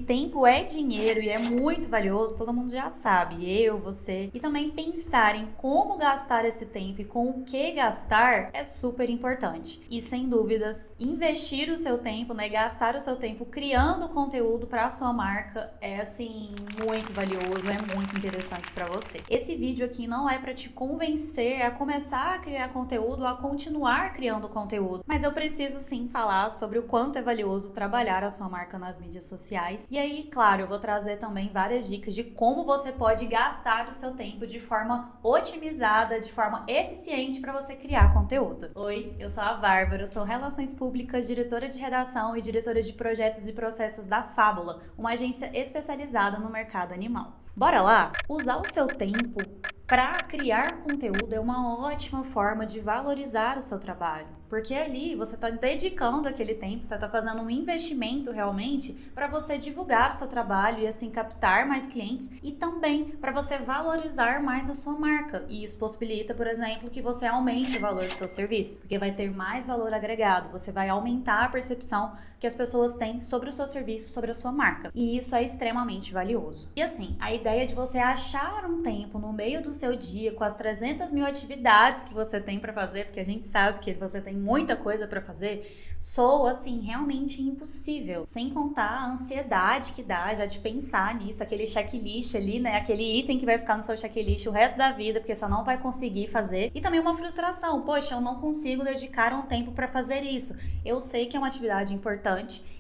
tempo é dinheiro e é muito valioso, todo mundo já sabe, eu, você. E também pensar em como gastar esse tempo e com o que gastar é super importante. E sem dúvidas, investir o seu tempo, né, gastar o seu tempo criando conteúdo para a sua marca é assim muito valioso, é muito interessante para você. Esse vídeo aqui não é para te convencer a começar a criar conteúdo, a continuar criando conteúdo, mas eu preciso sim falar sobre o quanto é valioso trabalhar a sua marca nas mídias sociais. E aí, claro, eu vou trazer também várias dicas de como você pode gastar o seu tempo de forma otimizada, de forma eficiente para você criar conteúdo. Oi, eu sou a Bárbara, eu sou Relações Públicas, diretora de redação e diretora de projetos e processos da Fábula, uma agência especializada no mercado animal. Bora lá? Usar o seu tempo para criar conteúdo é uma ótima forma de valorizar o seu trabalho, porque ali você está dedicando aquele tempo, você está fazendo um investimento realmente para você divulgar o seu trabalho e assim captar mais clientes e também para você valorizar mais a sua marca. E isso possibilita, por exemplo, que você aumente o valor do seu serviço, porque vai ter mais valor agregado, você vai aumentar a percepção que as pessoas têm sobre o seu serviço, sobre a sua marca. E isso é extremamente valioso. E assim, a ideia de você achar um tempo no meio do seu dia, com as 300 mil atividades que você tem para fazer, porque a gente sabe que você tem muita coisa para fazer, soa assim realmente impossível. Sem contar a ansiedade que dá já de pensar nisso, aquele checklist ali, né? Aquele item que vai ficar no seu checklist o resto da vida, porque você não vai conseguir fazer. E também uma frustração. Poxa, eu não consigo dedicar um tempo para fazer isso. Eu sei que é uma atividade importante,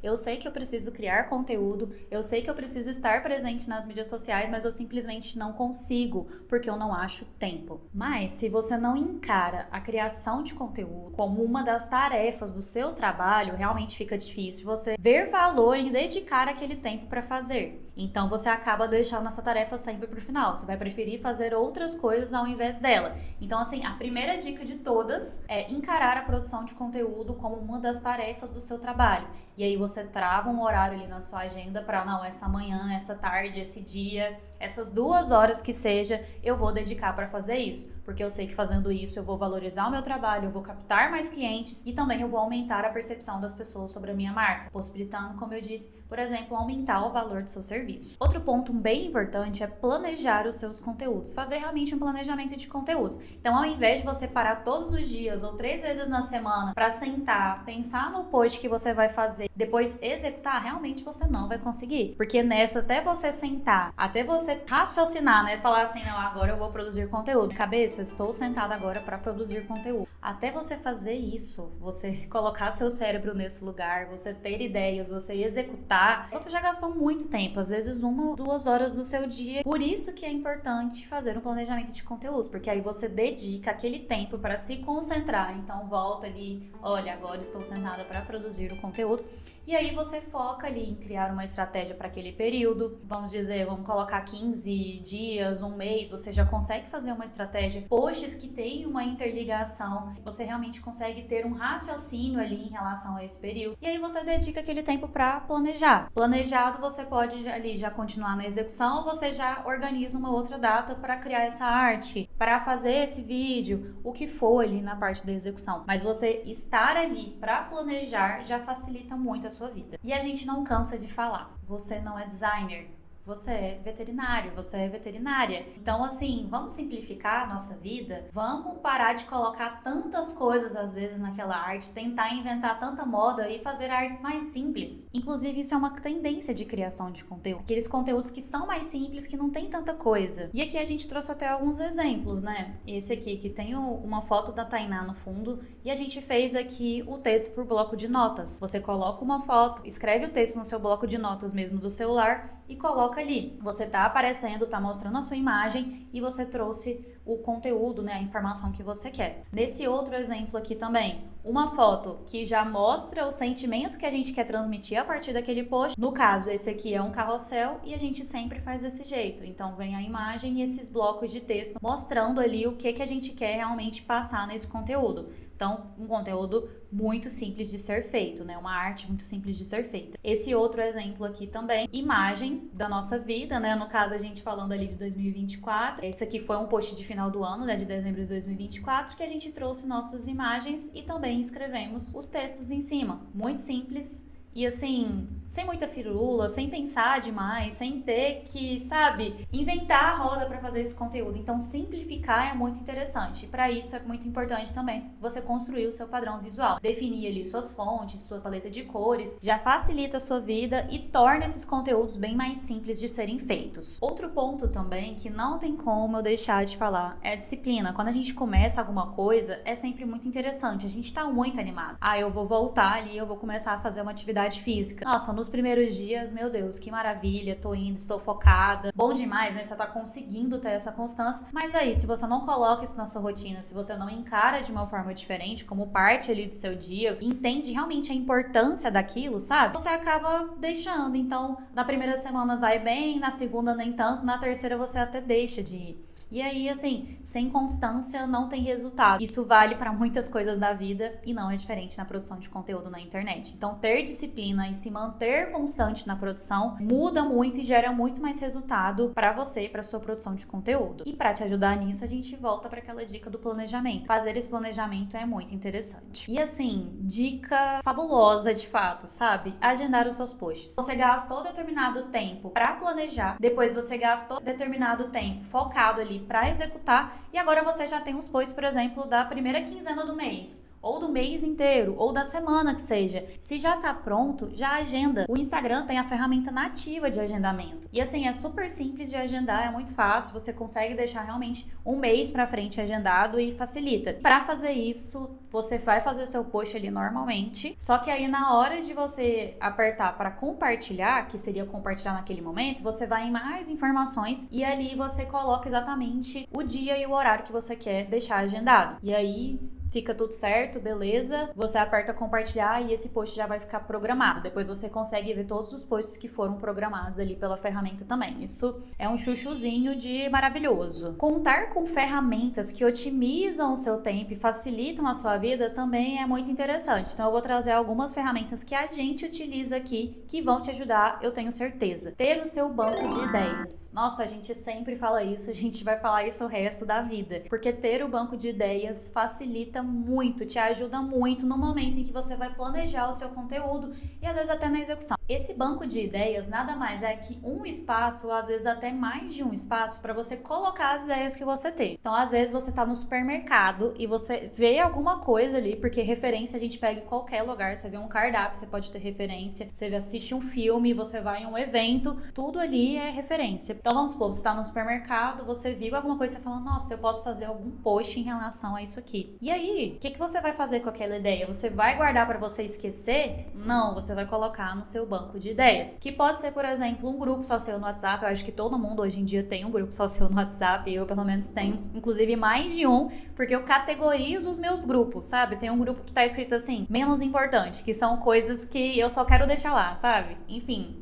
eu sei que eu preciso criar conteúdo, eu sei que eu preciso estar presente nas mídias sociais, mas eu simplesmente não consigo, porque eu não acho tempo. Mas se você não encara a criação de conteúdo como uma das tarefas do seu trabalho, realmente fica difícil você ver valor em dedicar aquele tempo para fazer. Então você acaba deixando essa tarefa sempre pro final. Você vai preferir fazer outras coisas ao invés dela. Então assim, a primeira dica de todas é encarar a produção de conteúdo como uma das tarefas do seu trabalho. E aí você trava um horário ali na sua agenda para não, essa manhã, essa tarde, esse dia, essas 2 horas que seja, eu vou dedicar para fazer isso, porque eu sei que fazendo isso eu vou valorizar o meu trabalho, eu vou captar mais clientes e também eu vou aumentar a percepção das pessoas sobre a minha marca, possibilitando, como eu disse, por exemplo, aumentar o valor do seu serviço. Outro ponto bem importante é planejar os seus conteúdos, fazer realmente um planejamento de conteúdos. Então, ao invés de você parar todos os dias ou 3 vezes na semana para sentar, pensar no post que você vai fazer, depois executar, realmente você não vai conseguir, porque nessa, até você sentar, até você raciocinar, né, falar assim, não, agora eu vou produzir conteúdo, cabeça, estou sentada agora para produzir conteúdo. Até você fazer isso, você colocar seu cérebro nesse lugar, você ter ideias, você executar, você já gastou muito tempo, às vezes 1 ou 2 horas do seu dia. Por isso que é importante fazer um planejamento de conteúdos, porque aí você dedica aquele tempo para se concentrar. Então volta ali, olha, agora estou sentada para produzir o conteúdo. E aí você foca ali em criar uma estratégia para aquele período. Vamos dizer, vamos colocar 15 dias, 1 mês, você já consegue fazer uma estratégia, posts que tem uma interligação, você realmente consegue ter um raciocínio ali em relação a esse período. E aí você dedica aquele tempo para planejar. Planejado, você pode ali já continuar na execução, ou você já organiza uma outra data para criar essa arte, para fazer esse vídeo, o que for ali na parte da execução. Mas você estar ali para planejar já facilita muito a sua vida. E a gente não cansa de falar, você não é designer, você é veterinário, você é veterinária. Então, assim, vamos simplificar a nossa vida? Vamos parar de colocar tantas coisas, às vezes, naquela arte, tentar inventar tanta moda e fazer artes mais simples. Inclusive, isso é uma tendência de criação de conteúdo. Aqueles conteúdos que são mais simples, que não tem tanta coisa. E aqui a gente trouxe até alguns exemplos, né? Esse aqui, que tem uma foto da Tainá no fundo, e a gente fez aqui o texto por bloco de notas. Você coloca uma foto, escreve o texto no seu bloco de notas mesmo do celular e coloca ali. Você tá aparecendo, tá mostrando a sua imagem e você trouxe o conteúdo, né, a informação que você quer. Nesse outro exemplo aqui também, uma foto que já mostra o sentimento que a gente quer transmitir a partir daquele post. No caso, esse aqui é um carrossel e a gente sempre faz desse jeito. Então vem a imagem e esses blocos de texto mostrando ali o que a gente quer realmente passar nesse conteúdo. Então, um conteúdo muito simples de ser feito, né? Uma arte muito simples de ser feita. Esse outro exemplo aqui também, imagens da nossa vida, né? No caso, a gente falando ali de 2024. Esse aqui foi um post de final do ano, né? De dezembro de 2024, que a gente trouxe nossas imagens e também escrevemos os textos em cima. Muito simples e assim, sem muita firula, sem pensar demais, sem ter que, sabe, inventar a roda para fazer esse conteúdo. Então, simplificar é muito interessante. E para isso é muito importante também você construir o seu padrão visual, definir ali suas fontes, sua paleta de cores, já facilita a sua vida e torna esses conteúdos bem mais simples de serem feitos. Outro ponto também que não tem como eu deixar de falar é a disciplina. Quando a gente começa alguma coisa, é sempre muito interessante. A gente tá muito animado. Eu vou voltar ali, eu vou começar a fazer uma atividade física. Nossa, nos primeiros dias, meu Deus, que maravilha, tô indo, estou focada. Bom demais, né? Você tá conseguindo ter essa constância. Mas aí, se você não coloca isso na sua rotina, se você não encara de uma forma diferente, como parte ali do seu dia, entende realmente a importância daquilo, sabe? Você acaba deixando. Então, na primeira semana vai bem, na segunda nem tanto, na terceira você até deixa de ir. E aí, assim, sem constância não tem resultado. Isso vale para muitas coisas da vida e não é diferente na produção de conteúdo na internet. Então, ter disciplina e se manter constante na produção muda muito e gera muito mais resultado para você e para sua produção de conteúdo. E para te ajudar nisso, a gente volta para aquela dica do planejamento. Fazer esse planejamento é muito interessante. E assim, dica fabulosa de fato, sabe? Agendar os seus posts. Você gastou determinado tempo para planejar, depois você gastou determinado tempo focado ali para executar e agora você já tem os posts, por exemplo, da primeira quinzena do mês, ou do mês inteiro, ou da semana que seja. Se já tá pronto, já agenda. O Instagram tem a ferramenta nativa de agendamento. E assim, é super simples de agendar, é muito fácil, você consegue deixar realmente um mês pra frente agendado e facilita. Para fazer isso, você vai fazer seu post ali normalmente, só que aí na hora de você apertar para compartilhar, que seria compartilhar naquele momento, você vai em mais informações e ali você coloca exatamente o dia e o horário que você quer deixar agendado. E aí fica tudo certo, beleza, você aperta compartilhar e esse post já vai ficar programado. Depois você consegue ver todos os posts que foram programados ali pela ferramenta também. Isso é um chuchuzinho de maravilhoso. Contar com ferramentas que otimizam o seu tempo e facilitam a sua vida também é muito interessante. Então eu vou trazer algumas ferramentas que a gente utiliza aqui que vão te ajudar, eu tenho certeza. Ter o seu banco de ideias. Nossa, a gente sempre fala isso, a gente vai falar isso o resto da vida. Porque ter o banco de ideias facilita muito, te ajuda muito no momento em que você vai planejar o seu conteúdo e às vezes até na execução. Esse banco de ideias nada mais é que um espaço, ou às vezes até mais de um espaço, para você colocar as ideias que você tem. Então, às vezes você tá no supermercado e você vê alguma coisa ali, porque referência a gente pega em qualquer lugar, você vê um cardápio, você pode ter referência, você assiste um filme, você vai em um evento, tudo ali é referência. Então, vamos supor, você tá no supermercado, você viu alguma coisa e você fala, nossa, eu posso fazer algum post em relação a isso aqui. E aí, o que você vai fazer com aquela ideia? Você vai guardar para você esquecer? Não, você vai colocar no seu banco de ideias. Que pode ser, por exemplo, um grupo só seu no WhatsApp. Eu acho que todo mundo hoje em dia tem um grupo só seu no WhatsApp. Eu, pelo menos, tenho, inclusive, mais de um, porque eu categorizo os meus grupos, sabe? Tem um grupo que tá escrito assim, menos importante, que são coisas que eu só quero deixar lá, sabe? Enfim,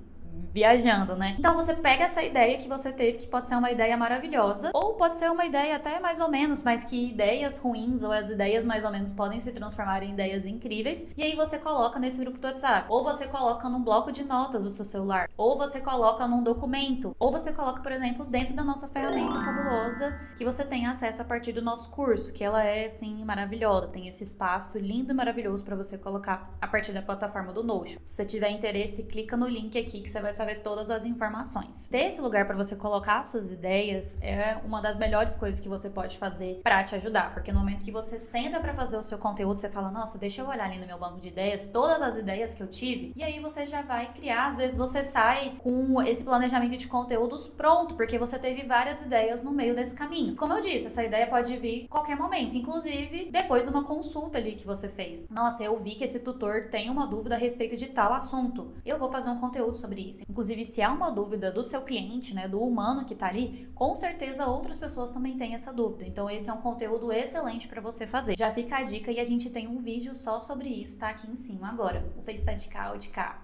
viajando, né? Então você pega essa ideia que você teve, que pode ser uma ideia maravilhosa, ou pode ser uma ideia até mais ou menos, mas que ideias ruins ou as ideias mais ou menos podem se transformar em ideias incríveis, e aí você coloca nesse grupo do WhatsApp, ou você coloca num bloco de notas do seu celular, ou você coloca num documento, ou você coloca, por exemplo, dentro da nossa ferramenta fabulosa que você tem acesso a partir do nosso curso, que ela é, assim, maravilhosa, tem esse espaço lindo e maravilhoso para você colocar a partir da plataforma do Notion. Se você tiver interesse, clica no link aqui que você vai saber todas as informações. Ter esse lugar para você colocar suas ideias é uma das melhores coisas que você pode fazer para te ajudar, porque no momento que você senta para fazer o seu conteúdo, você fala, nossa, deixa eu olhar ali no meu banco de ideias, todas as ideias que eu tive, e aí você já vai criar, às vezes você sai com esse planejamento de conteúdos pronto, porque você teve várias ideias no meio desse caminho. Como eu disse, essa ideia pode vir a qualquer momento, inclusive depois de uma consulta ali que você fez. Nossa, eu vi que esse tutor tem uma dúvida a respeito de tal assunto, eu vou fazer um conteúdo sobre isso. Inclusive, se há uma dúvida do seu cliente, né, do humano que tá ali, com certeza outras pessoas também têm essa dúvida. Então, esse é um conteúdo excelente para você fazer. Já fica a dica e a gente tem um vídeo só sobre isso, tá aqui em cima agora. Não sei se tá de cá ou de cá.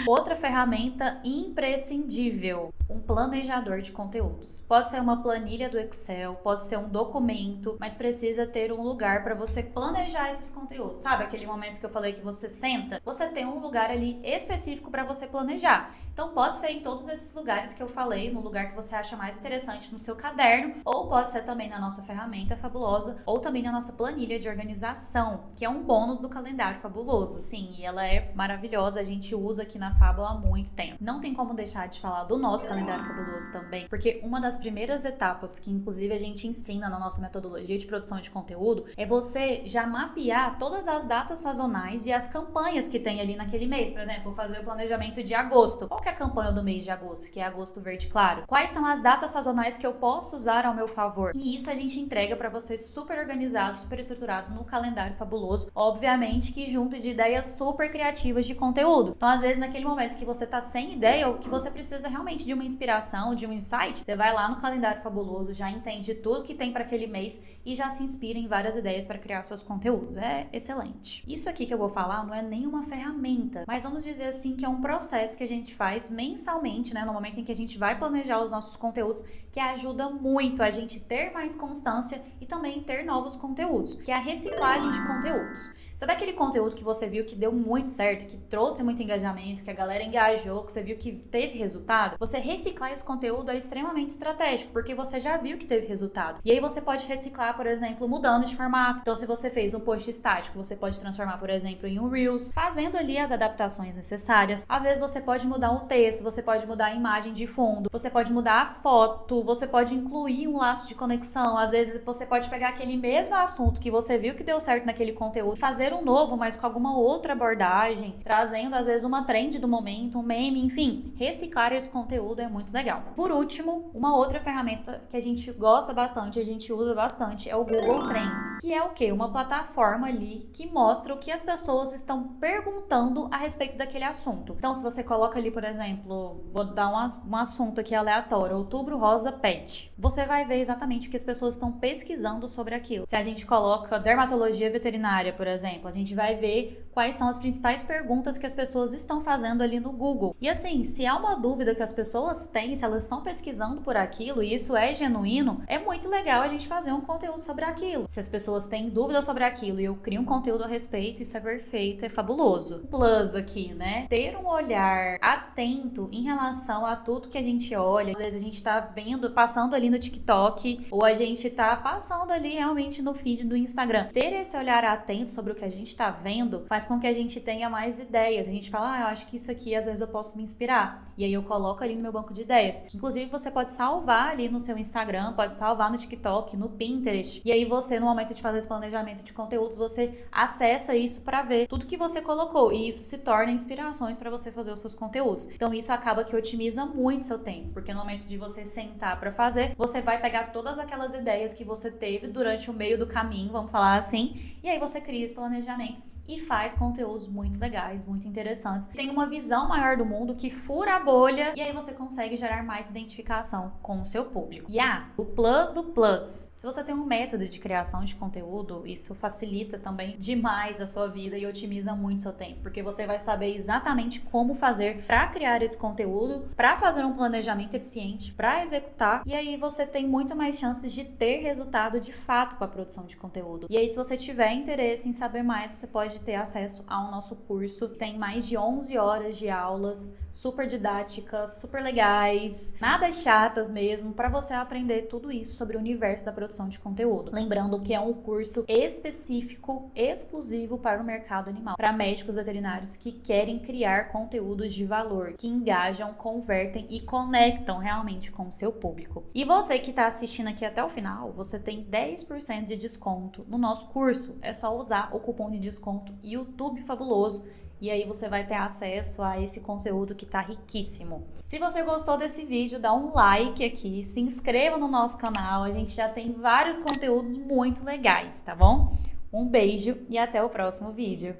Outra ferramenta imprescindível, um planejador de conteúdos. Pode ser uma planilha do Excel, pode ser um documento, mas precisa ter um lugar para você planejar esses conteúdos. Sabe aquele momento que eu falei que você senta? Você tem um lugar ali específico para você planejar. Então pode ser em todos esses lugares que eu falei, no lugar que você acha mais interessante no seu caderno, ou pode ser também na nossa ferramenta fabulosa, ou também na nossa planilha de organização, que é um bônus do calendário fabuloso. Sim, e ela é maravilhosa, a gente usa aqui na Fábula há muito tempo. Não tem como deixar de falar do nosso calendário fabuloso também, porque uma das primeiras etapas que inclusive a gente ensina na nossa metodologia de produção de conteúdo é você já mapear todas as datas sazonais e as campanhas que tem ali naquele mês. Por exemplo, fazer o planejamento de agosto. Qual que é a campanha do mês de agosto, que é agosto verde claro? Quais são as datas sazonais que eu posso usar ao meu favor? E isso a gente entrega para você super organizado, super estruturado no calendário fabuloso, obviamente que junto de ideias super criativas de conteúdo. Então, às vezes, naquele momento que você tá sem ideia ou que você precisa realmente de uma inspiração, de um insight, você vai lá no calendário fabuloso, já entende tudo que tem para aquele mês e já se inspira em várias ideias para criar seus conteúdos. É excelente. Isso aqui que eu vou falar não é nenhuma ferramenta, mas vamos dizer assim que é um processo que a gente faz mensalmente, né, no momento em que a gente vai planejar os nossos conteúdos, que ajuda muito a gente ter mais constância e também ter novos conteúdos, que é a reciclagem de conteúdos. Sabe aquele conteúdo que você viu que deu muito certo, que trouxe muito engajamento, que a galera engajou, que você viu que teve resultado? Você reciclar esse conteúdo é extremamente estratégico, porque você já viu que teve resultado. E aí você pode reciclar, por exemplo, mudando de formato. Então, se você fez um post estático, você pode transformar, por exemplo, em um Reels, fazendo ali as adaptações necessárias. Às vezes você pode mudar o texto, você pode mudar a imagem de fundo, você pode mudar a foto, você pode incluir um laço de conexão. Às vezes você pode pegar aquele mesmo assunto que você viu que deu certo naquele conteúdo, fazer um novo, mas com alguma outra abordagem, trazendo às vezes uma trend do momento, um meme, enfim. Reciclar esse conteúdo é muito legal. Por último, uma outra ferramenta que a gente gosta bastante, a gente usa bastante, é o Google Trends, que é o quê? Uma plataforma ali que mostra o que as pessoas estão perguntando a respeito daquele assunto. Então, se você coloca ali, por exemplo, vou dar um assunto aqui aleatório, Outubro Rosa Pet, você vai ver exatamente o que as pessoas estão pesquisando sobre aquilo. Se a gente coloca dermatologia veterinária, por exemplo, a gente vai ver quais são as principais perguntas que as pessoas estão fazendo ali no Google. E assim, se há uma dúvida que as pessoas têm, se elas estão pesquisando por aquilo e isso é genuíno, é muito legal a gente fazer um conteúdo sobre aquilo. Se as pessoas têm dúvida sobre aquilo e eu crio um conteúdo a respeito, isso é perfeito, é fabuloso. Plus aqui, né? Ter um olhar atento em relação a tudo que a gente olha. Às vezes a gente tá vendo, passando ali no TikTok, ou a gente tá passando ali realmente no feed do Instagram. Ter esse olhar atento sobre o que a gente tá vendo faz com que a gente tenha mais ideias. A gente fala, eu acho que isso aqui às vezes eu posso me inspirar. E aí eu coloco ali no meu banco de ideias. Que, inclusive você pode salvar ali no seu Instagram, pode salvar no TikTok, no Pinterest. E aí você, no momento de fazer esse planejamento de conteúdos, você acessa isso para ver tudo que você colocou. E isso se torna inspirações para você fazer os seus conteúdos. Então isso acaba que otimiza muito seu tempo. Porque no momento de você sentar para fazer, você vai pegar todas aquelas ideias que você teve durante o meio do caminho, vamos falar assim. E aí você cria esse planejamento e faz conteúdos muito legais, muito interessantes. Tem uma visão maior do mundo que fura a bolha e aí você consegue gerar mais identificação com o seu público. E o plus do plus. Se você tem um método de criação de conteúdo, isso facilita também demais a sua vida e otimiza muito seu tempo, porque você vai saber exatamente como fazer para criar esse conteúdo, para fazer um planejamento eficiente, para executar, e aí você tem muito mais chances de ter resultado de fato com a produção de conteúdo. E aí, se você tiver interesse em saber mais, você pode ter acesso ao nosso curso. Tem mais de 11 horas de aulas super didáticas, super legais, nada chatas mesmo, para você aprender tudo isso sobre o universo da produção de conteúdo. Lembrando que é um curso específico, exclusivo para o mercado animal, para médicos veterinários que querem criar conteúdos de valor, que engajam, convertem e conectam realmente com o seu público. E você que está assistindo aqui até o final, você tem 10% de desconto no nosso curso. É só usar o cupom de desconto YouTube Fabuloso e aí você vai ter acesso a esse conteúdo que tá riquíssimo. Se você gostou desse vídeo, dá um like aqui, se inscreva no nosso canal, a gente já tem vários conteúdos muito legais, tá bom? Um beijo e até o próximo vídeo.